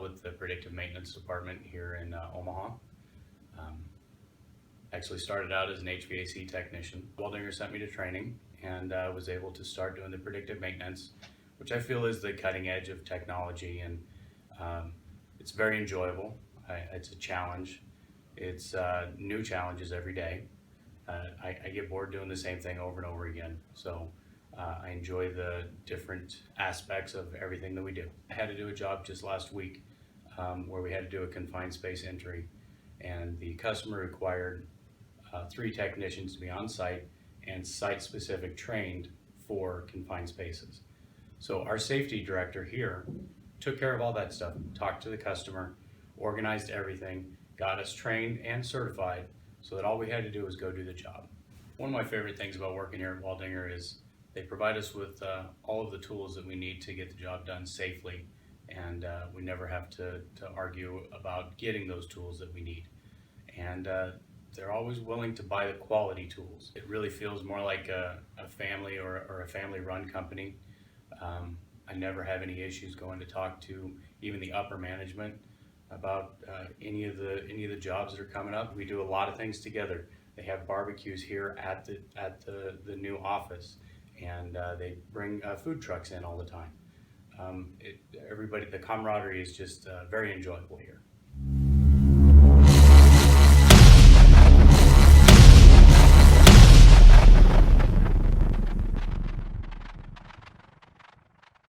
with the predictive maintenance department here in Omaha. Actually started out as an HVAC technician. Waldinger sent me to training and was able to start doing the predictive maintenance, which I feel is the cutting edge of technology, and it's very enjoyable. It's a challenge. It's new challenges every day. I get bored doing the same thing over and over again. So I enjoy the different aspects of everything that we do. I had to do a job just last week where we had to do a confined space entry, and the customer required 3 technicians to be on site and site-specific trained for confined spaces. So our safety director here took care of all that stuff, talked to the customer, organized everything, got us trained and certified so that all we had to do was go do the job. One of my favorite things about working here at Waldinger is they provide us with all of the tools that we need to get the job done safely, and we never have to argue about getting those tools that we need. And they're always willing to buy the quality tools. It really feels more like a family or a family-run company. I never have any issues going to talk to even the upper management about any of the jobs that are coming up. We do a lot of things together. They have barbecues here at the new office, and they bring food trucks in all the time. The camaraderie is just very enjoyable here.